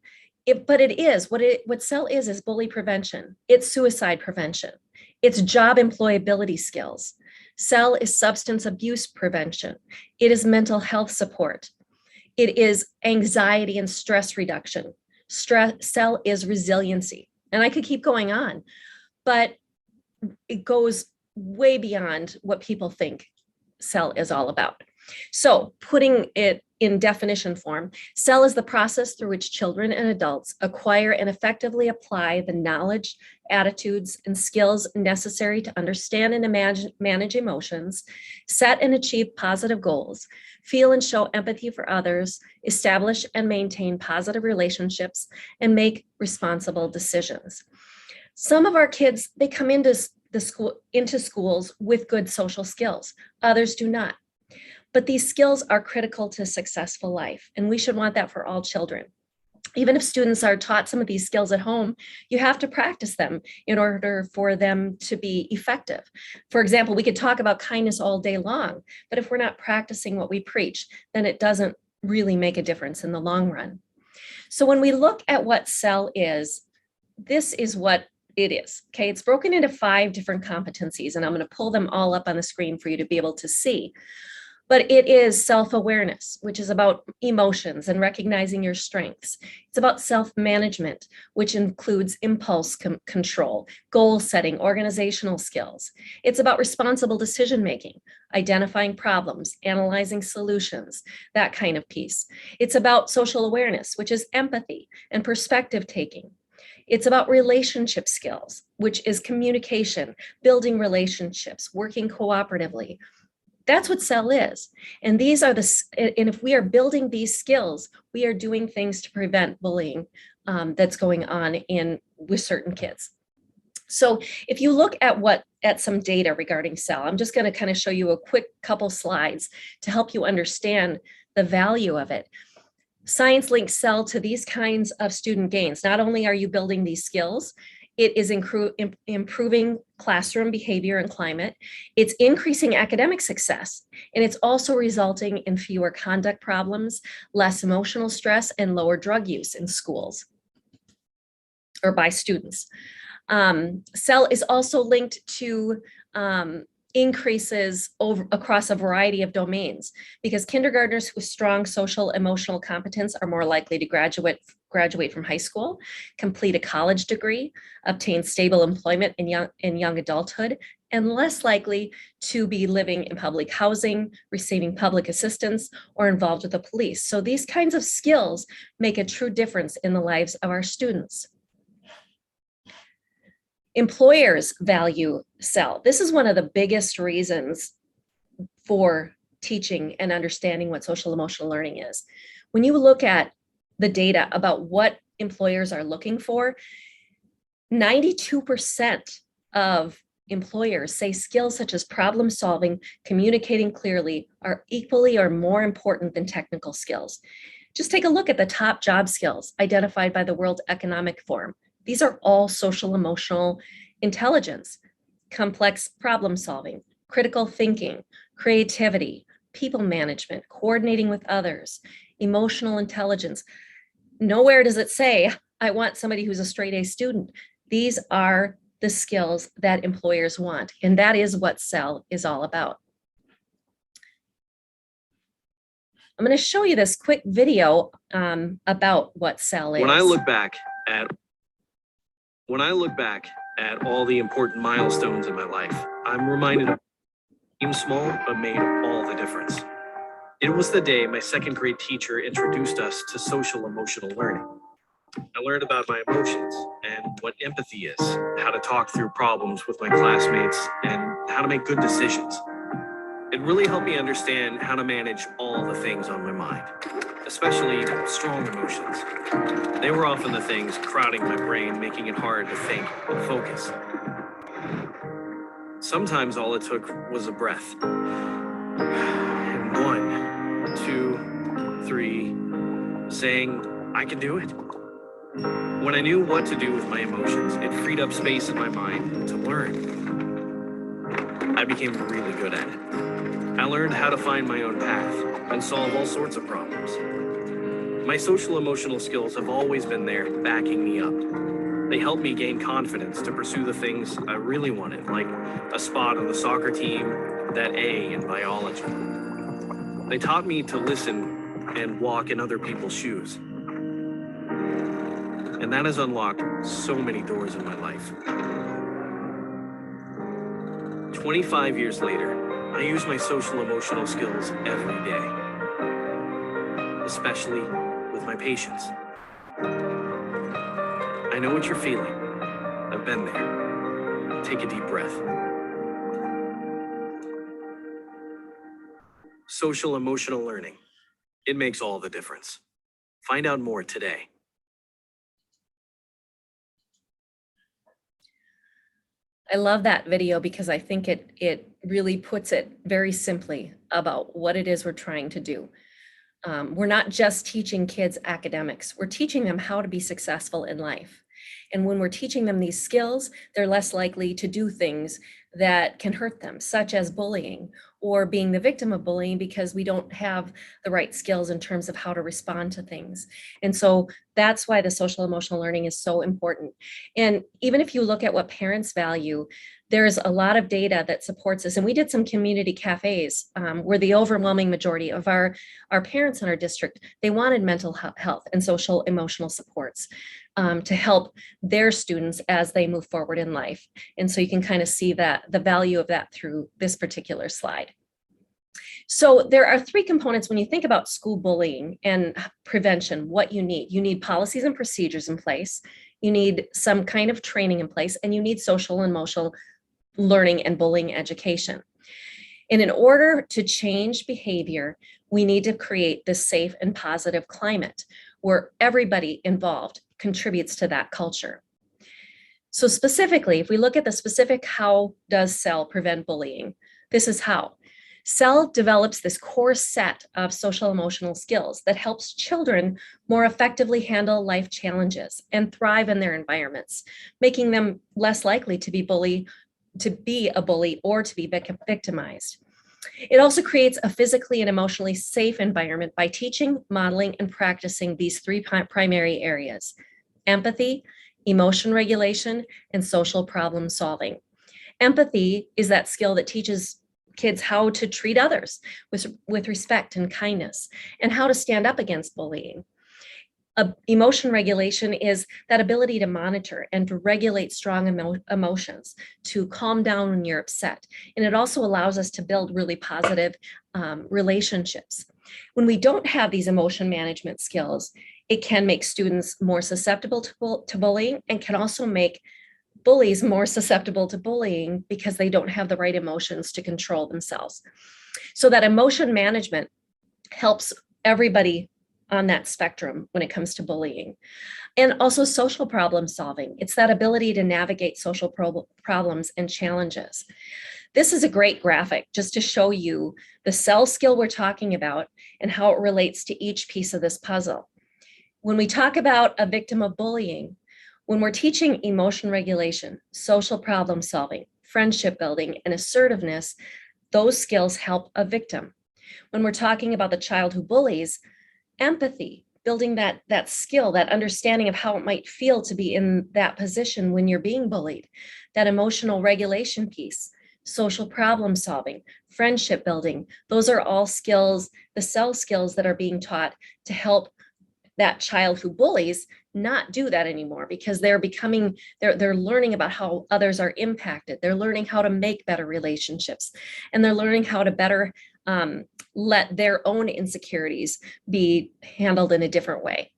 but it is what SEL is bully prevention. It's suicide prevention. It's job employability skills. SEL is substance abuse prevention. It is mental health support. It is anxiety and stress reduction. SEL is resiliency. And I could keep going on, but it goes way beyond what people think SEL is all about. So putting it in definition form, SEL is the process through which children and adults acquire and effectively apply the knowledge, attitudes, and skills necessary to understand and manage emotions, set and achieve positive goals, feel and show empathy for others, establish and maintain positive relationships, and make responsible decisions. Some of our kids, they come into schools with good social skills. Others do not. But these skills are critical to successful life, and we should want that for all children. Even if students are taught some of these skills at home, you have to practice them in order for them to be effective. For example, we could talk about kindness all day long, but if we're not practicing what we preach, then it doesn't really make a difference in the long run. So when we look at what SEL is, this is what it is, okay? It's broken into 5 different competencies, and I'm going to pull them all up on the screen for you to be able to see. But it is self-awareness, which is about emotions and recognizing your strengths. It's about self-management, which includes impulse control, goal setting, organizational skills. It's about responsible decision-making, identifying problems, analyzing solutions, that kind of piece. It's about social awareness, which is empathy and perspective taking. It's about relationship skills, which is communication, building relationships, working cooperatively. That's what SEL is. And these are and if we are building these skills, we are doing things to prevent bullying that's going on with certain kids. So if you look at some data regarding SEL, I'm just going to kind of show you a quick couple slides to help you understand the value of it. Science links SEL to these kinds of student gains. Not only are you building these skills, it is improving classroom behavior and climate. It's increasing academic success, and it's also resulting in fewer conduct problems, less emotional stress, and lower drug use in schools or by students. SEL is also linked to increases across a variety of domains, because kindergartners with strong social emotional competence are more likely to graduate from high school, complete a college degree, obtain stable employment in young adulthood, and less likely to be living in public housing, receiving public assistance, or involved with the police. So these kinds of skills make a true difference in the lives of our students. Employers value SEL. This is one of the biggest reasons for teaching and understanding what social emotional learning is. When you look at the data about what employers are looking for, 92% of employers say skills such as problem solving, communicating clearly are equally or more important than technical skills. Just take a look at the top job skills identified by the World Economic Forum. These are all social emotional intelligence, complex problem solving, critical thinking, creativity, people management, coordinating with others, emotional intelligence. Nowhere does it say, I want somebody who's a straight A student. These are the skills that employers want, and that is what SEL is all about. I'm going to show you this quick video about what SEL is. When I look back at all the important milestones in my life, I'm reminded of seemed small but made all the difference. It was the day my second grade teacher introduced us to social emotional learning. I learned about my emotions and what empathy is, how to talk through problems with my classmates, and how to make good decisions. It really helped me understand how to manage all the things on my mind, especially strong emotions. They were often the things crowding my brain, making it hard to think and focus. Sometimes all it took was a breath. And 1, 2, 3, saying, I can do it. When I knew what to do with my emotions, it freed up space in my mind to learn. I became really good at it. I learned how to find my own path and solve all sorts of problems. My social emotional skills have always been there backing me up. They helped me gain confidence to pursue the things I really wanted, like a spot on the soccer team, that A in biology. They taught me to listen and walk in other people's shoes. And that has unlocked so many doors in my life. 25 years later, I use my social emotional skills every day, especially with my patients. I know what you're feeling. I've been there. Take a deep breath. Social emotional learning. It makes all the difference. Find out more today. I love that video because I think it really puts it very simply about what it is we're trying to do. We're not just teaching kids academics, we're teaching them how to be successful in life. And when we're teaching them these skills, they're less likely to do things that can hurt them, such as bullying or being the victim of bullying because we don't have the right skills in terms of how to respond to things. And so that's why the social emotional learning is so important. And even if you look at what parents value, there's a lot of data that supports this. And we did some community cafes where the overwhelming majority of our parents in our district, they wanted mental health and social emotional supports to help their students as they move forward in life. And so you can kind of see that the value of that through this particular slide. So there are 3 components when you think about school bullying and prevention, what you need. You need policies and procedures in place. You need some kind of training in place, and you need social and emotional learning and bullying education. And in order to change behavior, we need to create this safe and positive climate where everybody involved contributes to that culture. So specifically, if we look at the specific how does SEL prevent bullying, this is how. SEL develops this core set of social emotional skills that helps children more effectively handle life challenges and thrive in their environments, making them less likely to be a bully or to be victimized. It also creates a physically and emotionally safe environment by teaching, modeling, and practicing these 3 primary areas: empathy, emotion regulation, and social problem solving. Empathy is that skill that teaches kids how to treat others with respect and kindness, and how to stand up against bullying. Emotion regulation is that ability to monitor and to regulate strong emotions, to calm down when you're upset. And it also allows us to build really positive relationships. When we don't have these emotion management skills, it can make students more susceptible to bullying, and can also make bullies more susceptible to bullying because they don't have the right emotions to control themselves. So that emotion management helps everybody on that spectrum when it comes to bullying. And also social problem solving. It's that ability to navigate social problems and challenges. This is a great graphic just to show you the cell skill we're talking about and how it relates to each piece of this puzzle. When we talk about a victim of bullying, when we're teaching emotion regulation, social problem solving, friendship building, and assertiveness, those skills help a victim. When we're talking about the child who bullies, empathy, building that skill, that understanding of how it might feel to be in that position when you're being bullied, that emotional regulation piece, social problem solving, friendship building, those are all skills, the cell skills that are being taught to help that child who bullies not do that anymore, because they're learning about how others are impacted. They're learning how to make better relationships, and they're learning how to better let their own insecurities be handled in a different way.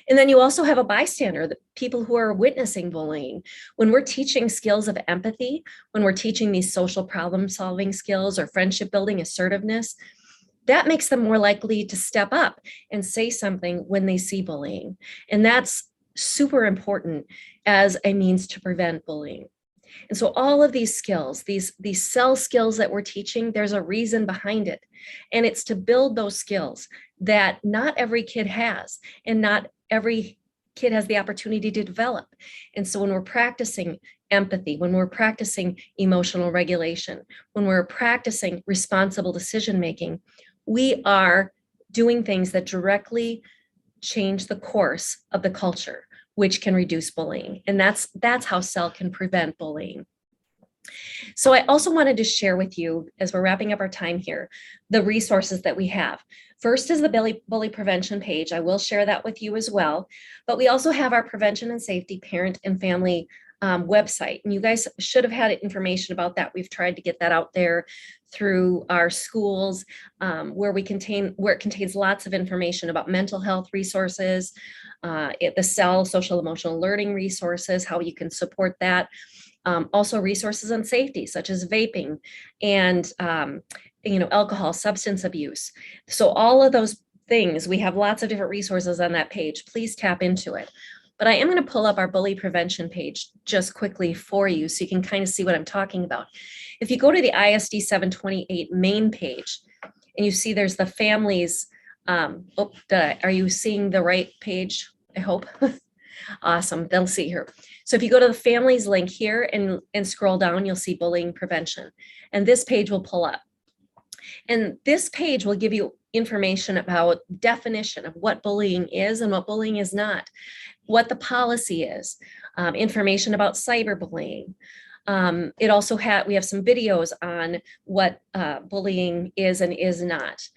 And then you also have a bystander, the people who are witnessing bullying. When we're teaching skills of empathy, when we're teaching these social problem solving skills or friendship building, assertiveness, that makes them more likely to step up and say something when they see bullying. And that's super important as a means to prevent bullying. And so all of these skills, these cell skills that we're teaching, there's a reason behind it. And it's to build those skills that not every kid has, and not every kid has the opportunity to develop. And so when we're practicing empathy, when we're practicing emotional regulation, when we're practicing responsible decision-making, we are doing things that directly change the course of the culture, which can reduce bullying. And that's how CEL can prevent bullying. So I also wanted to share with you, as we're wrapping up our time here, the resources that we have. First is the bully prevention page. I will share that with you as well. But we also have our prevention and safety parent and family website. And you guys should have had information about that. We've tried to get that out there through our schools, where it contains lots of information about mental health resources, the CEL social emotional learning resources, how you can support that. Also resources on safety, such as vaping and alcohol, substance abuse. So all of those things, we have lots of different resources on that page. Please tap into it. But I am going to pull up our bully prevention page just quickly for you so you can kind of see what I'm talking about. If you go to the ISD 728 main page and you see there's the families, are you seeing the right page? I hope. Awesome. They'll see here. So if you go to the families link here and scroll down, you'll see bullying prevention. And this page will pull up. And this page will give you information about definition of what bullying is and what bullying is not, what the policy is, information about cyberbullying. We have some videos on what bullying is and is not.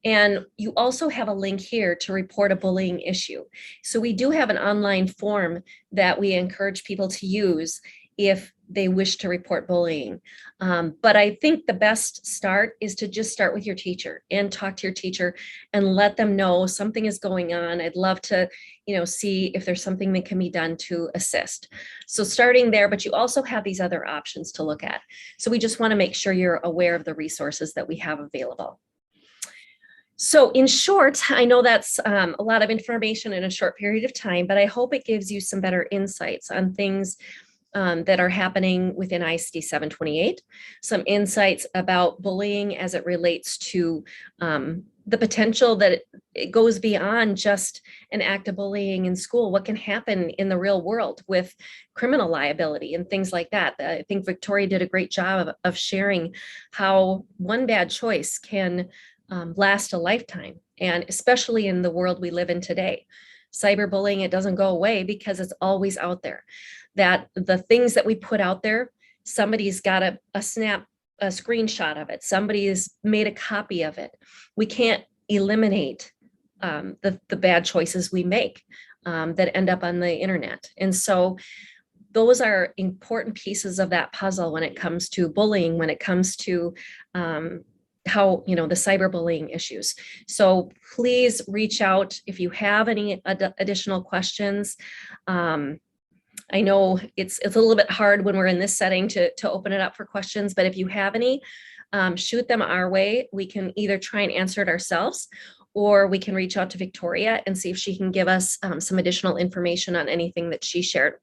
And you also have a link here to report a bullying issue. So we do have an online form that we encourage people to use if they wish to report bullying. But I think the best start is to just start with your teacher and talk to your teacher and let them know something is going on. I'd love to, see if there's something that can be done to assist. So starting there, but you also have these other options to look at. So we just want to make sure you're aware of the resources that we have available. So in short, I know that's a lot of information in a short period of time, but I hope it gives you some better insights on things that are happening within ISD 728, some insights about bullying as it relates to the potential that it goes beyond just an act of bullying in school. What can happen in the real world with criminal liability and things like that. I think Victoria did a great job of sharing how one bad choice can last a lifetime, and especially in the world we live in today. Cyberbullying, it doesn't go away because it's always out there. That the things that we put out there, somebody's got a screenshot of it. Somebody's made a copy of it. We can't eliminate the bad choices we make that end up on the internet. And so those are important pieces of that puzzle when it comes to bullying, when it comes to how, the cyberbullying issues. So please reach out if you have any additional questions. I know it's a little bit hard when we're in this setting to open it up for questions, but if you have any, shoot them our way. We can either try and answer it ourselves, or we can reach out to Victoria and see if she can give us some additional information on anything that she shared.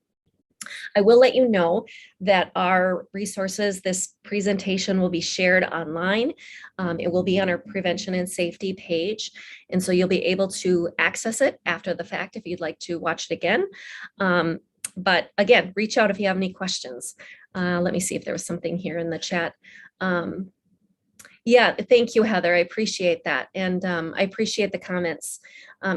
I will let you know that our resources, this presentation will be shared online. It will be on our prevention and safety page. And so you'll be able to access it after the fact if you'd like to watch it again. But again, reach out if you have any questions. Let me see if there was something here in the chat. Yeah, thank you, Heather. I appreciate that. And I appreciate the comments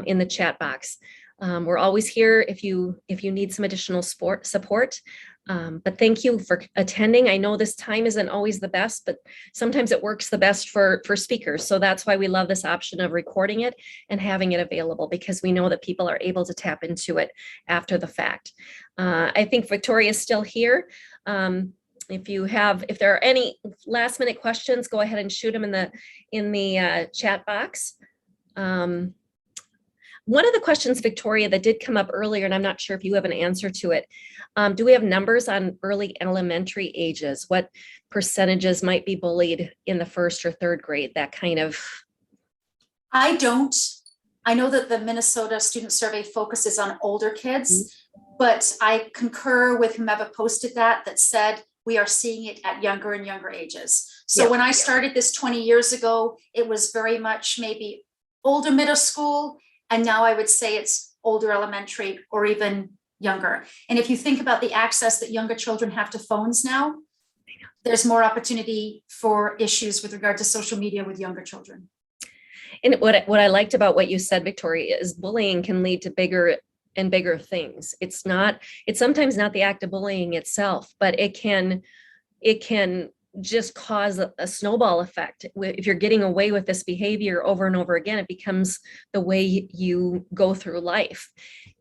in the chat box. We're always here if you need some additional support. But thank you for attending. I know this time isn't always the best, but sometimes it works the best for speakers. So that's why we love this option of recording it and having it available, because we know that people are able to tap into it after the fact. I think Victoria is still here. If there are any last minute questions, go ahead and shoot them in the chat box. One of the questions, Victoria, that did come up earlier, and I'm not sure if you have an answer to it. Do we have numbers on early elementary ages? What percentages might be bullied in the 1st or 3rd grade? That kind of. I don't. I know that the Minnesota Student Survey focuses on older kids, but I concur with whomever posted that said we are seeing it at younger and younger ages. So when I started this 20 years ago, it was very much maybe older middle school. And now I would say it's older elementary or even younger. And if you think about the access that younger children have to phones now, there's more opportunity for issues with regard to social media with younger children. And what I liked about what you said, Victoria, is bullying can lead to bigger and bigger things. It's sometimes not the act of bullying itself, but it can just cause a snowball effect. If you're getting away with this behavior over and over again, it becomes the way you go through life.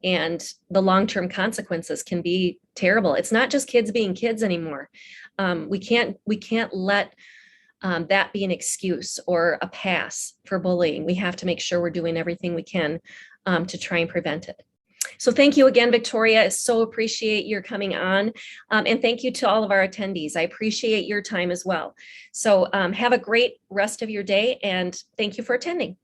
And the long-term consequences can be terrible. It's not just kids being kids anymore. We can't let that be an excuse or a pass for bullying. We have to make sure we're doing everything we can to try and prevent it. So thank you again, Victoria. I so appreciate your coming on. And thank you to all of our attendees. I appreciate your time as well. So have a great rest of your day, and thank you for attending.